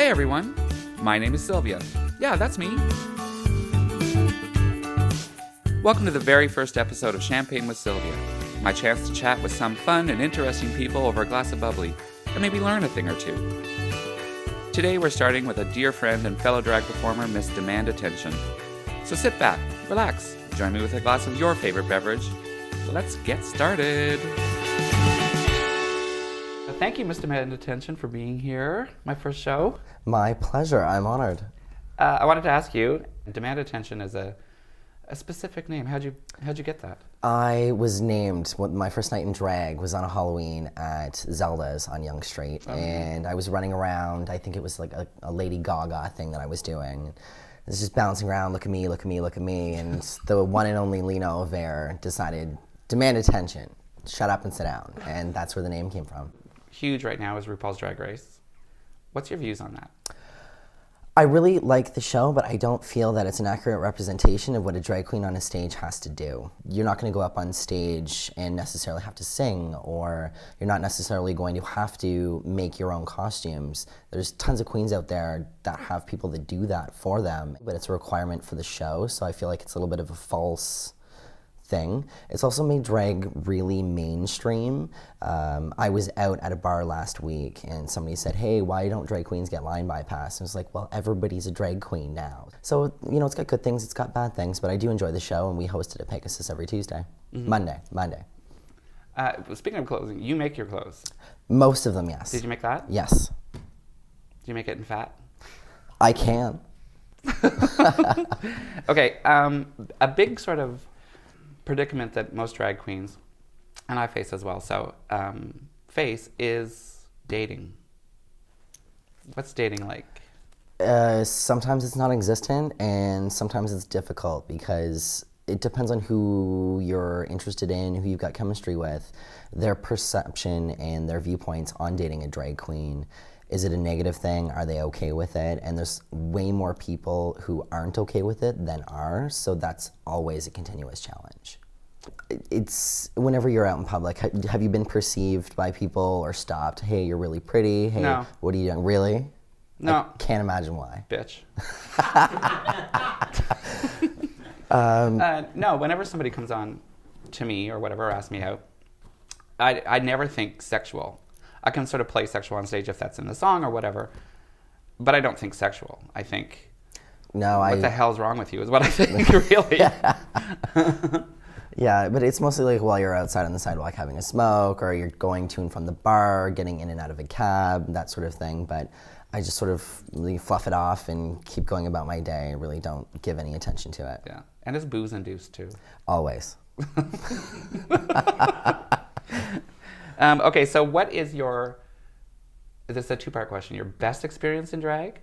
Hey everyone, my name is Sylvia. Yeah, that's me. Welcome to the very first episode of Champagne with Sylvia, my chance to chat with some fun and interesting people over a glass of bubbly, and maybe learn a thing or two. Today we're starting with a dear friend and fellow drag performer, Miss Dmanda Tension. So sit back, relax, join me with a glass of your favorite beverage. Let's get started. Thank you, Miss Dmanda Tension, for being here, my first show. My pleasure. I'm honored. I wanted to ask you, Dmanda Tension is a specific name. How'd you get that? I was named, my first night in drag was on a Halloween at Zelda's on Yonge Street. And I was running around. I think it was like a Lady Gaga thing that I was doing. I was just bouncing around, look at me, look at me, look at me. And the one and only Lena Over decided, Dmanda Tension, shut up and sit down. And that's where the name came from. Huge right now is RuPaul's Drag Race. What's your views on that? I really like the show, but I don't feel that it's an accurate representation of what a drag queen on a stage has to do. You're not going to go up on stage and necessarily have to sing, or you're not necessarily going to have to make your own costumes. There's tons of queens out there that have people that do that for them, but it's a requirement for the show, so I feel like it's a little bit of a false thing. It's also made drag really mainstream. I was out at a bar last week and somebody said, hey, why don't drag queens get line bypass? And I was like, well, everybody's a drag queen now. So, it's got good things, it's got bad things, but I do enjoy the show, and we host it at Pegasus every Tuesday. Monday. Speaking of clothing, you make your clothes. Most of them, yes. Did you make that? Yes. Do you make it in fat? I can. Okay, a big sort of predicament that most drag queens, and I face as well, face is dating. What's dating like? Sometimes it's non-existent, and sometimes it's difficult because it depends on who you're interested in, who you've got chemistry with, their perception and their viewpoints on dating a drag queen. Is it a negative thing? Are they okay with it? And there's way more people who aren't okay with it than are, so that's always a continuous challenge. It's whenever you're out in public, have you been perceived by people or stopped? Hey, you're really pretty. Hey, no. What are you doing? Really? No. I can't imagine why. Bitch. No, whenever somebody comes on to me or whatever, or asks me out, I never think sexual. I can sort of play sexual on stage if that's in the song or whatever, but I don't think sexual. I think, what the hell's wrong with you is what I think, really. Yeah, but it's mostly like while you're outside on the sidewalk having a smoke, or you're going to and from the bar, getting in and out of a cab, that sort of thing. But I just sort of really fluff it off and keep going about my day. I really don't give any attention to it. Yeah, and it's booze induced too. Always. Okay, so what is this is a two-part question, your best experience in drag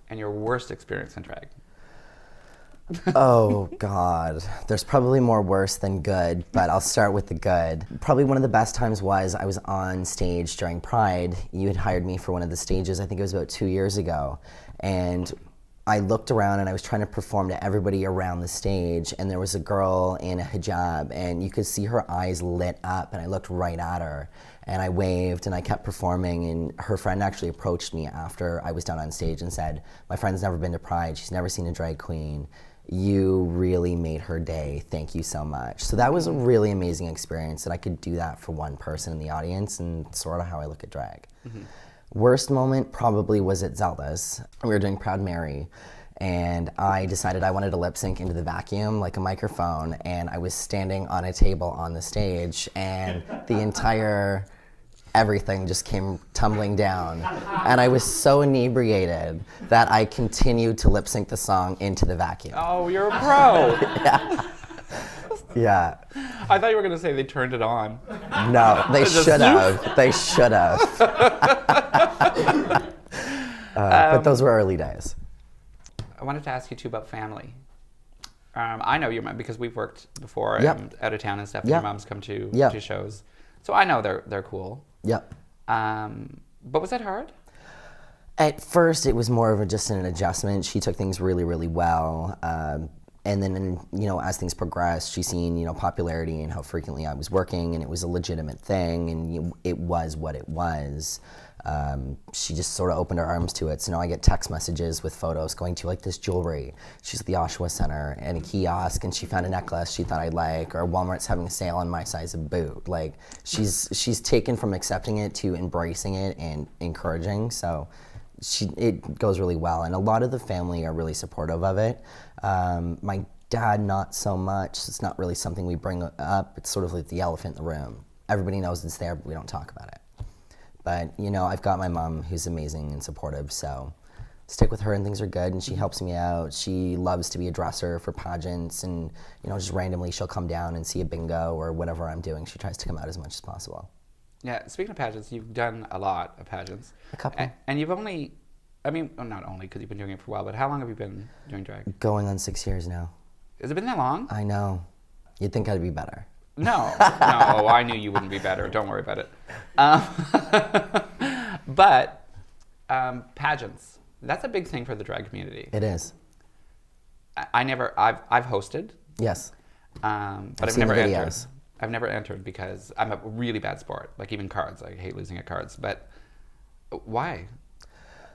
and your worst experience in drag? Oh, God. There's probably more worse than good, but I'll start with the good. Probably one of the best times was I was on stage during Pride. You had hired me for one of the stages, I think it was about 2 years ago, and I looked around and I was trying to perform to everybody around the stage, and there was a girl in a hijab, and you could see her eyes lit up, and I looked right at her, and I waved, and I kept performing, and her friend actually approached me after I was done on stage and said, my friend's never been to Pride, she's never seen a drag queen. You really made her day, thank you so much. So that was a really amazing experience that I could do that for one person in the audience, and sort of how I look at drag. Worst moment probably was at Zelda's. We were doing Proud Mary, and I decided I wanted to lip sync into the vacuum like a microphone, and I was standing on a table on the stage, and the entire everything just came tumbling down, and I was so inebriated that I continued to lip sync the song into the vacuum. Oh, you're a pro. Yeah. I thought you were going to say they turned it on. No, they should have. They should have. But those were early days. I wanted to ask you too about family. I know your mom because we've worked before out of town and stuff. Your mom's come to shows, so I know they're cool. Yep. But was that hard? At first, it was more of just an adjustment. She took things really, really well. And then, as things progressed, she's seen, popularity and how frequently I was working, and it was a legitimate thing, and it was what it was. She just sort of opened her arms to it. So now I get text messages with photos going to like this jewelry. She's at the Oshawa Center and a kiosk, and she found a necklace she thought I'd like, or Walmart's having a sale on my size of boot. Like she's taken from accepting it to embracing it and encouraging. So it goes really well, and a lot of the family are really supportive of it. My dad, not so much. It's not really something we bring up. It's sort of like the elephant in the room. Everybody knows it's there, but we don't talk about it. But, I've got my mom who's amazing and supportive, so stick with her and things are good, and she helps me out. She loves to be a dresser for pageants, and, just randomly she'll come down and see a bingo or whatever I'm doing. She tries to come out as much as possible. Yeah, speaking of pageants, you've done a lot of pageants. A couple. And you've only, not only because you've been doing it for a while, but how long have you been doing drag? Going on 6 years now. Has it been that long? I know. You'd think I'd be better. No, I knew you wouldn't be better. Don't worry about it. But pageants, that's a big thing for the drag community. It is. I've hosted. Yes. But I've never entered. Videos. I've never entered because I'm a really bad sport. Like even cards, I hate losing at cards. But why?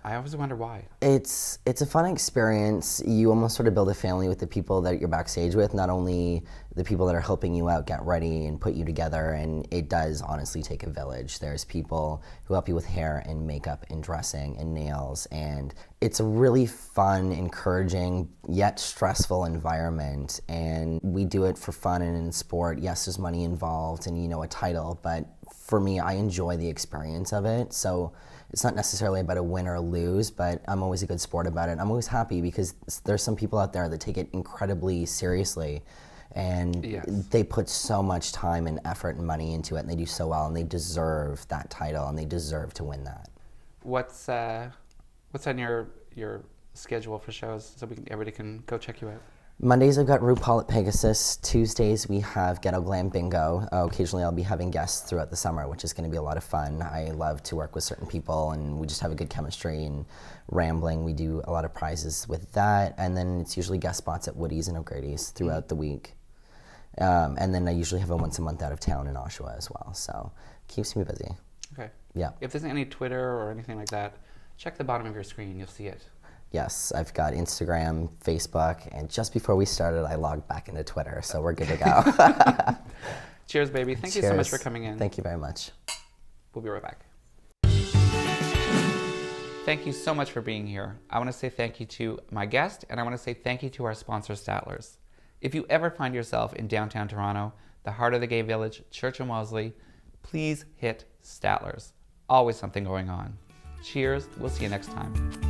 I always wonder why. It's a fun experience. You almost sort of build a family with the people that you're backstage with, not only the people that are helping you out get ready and put you together, and it does honestly take a village. There's people who help you with hair and makeup and dressing and nails, and it's a really fun, encouraging, yet stressful environment, and we do it for fun and in sport. Yes, there's money involved and, a title, but for me, I enjoy the experience of it, so it's not necessarily about a win or a lose, but I'm always a good sport about it. I'm always happy because there's some people out there that take it incredibly seriously, and yes, they put so much time and effort and money into it, and they do so well, and they deserve that title, and they deserve to win that. What's on your schedule for shows so everybody can go check you out? Mondays I've got RuPaul at Pegasus. Tuesdays we have Ghetto Glam Bingo. Occasionally I'll be having guests throughout the summer, which is going to be a lot of fun. I love to work with certain people, and we just have a good chemistry and rambling. We do a lot of prizes with that, and then it's usually guest spots at Woody's and O'Grady's throughout the week. And then I usually have a once a month out of town in Oshawa as well, so it keeps me busy. Okay. Yeah. If there's any Twitter or anything like that, check the bottom of your screen. You'll see it. Yes, I've got Instagram, Facebook, and just before we started, I logged back into Twitter, so we're good to go. Cheers, baby. Thank you so much for coming in. Thank you very much. We'll be right back. Thank you so much for being here. I want to say thank you to my guest, and I want to say thank you to our sponsor, Statler's. If you ever find yourself in downtown Toronto, the heart of the gay village, Church and Wellesley, please hit Statler's. Always something going on. Cheers. We'll see you next time.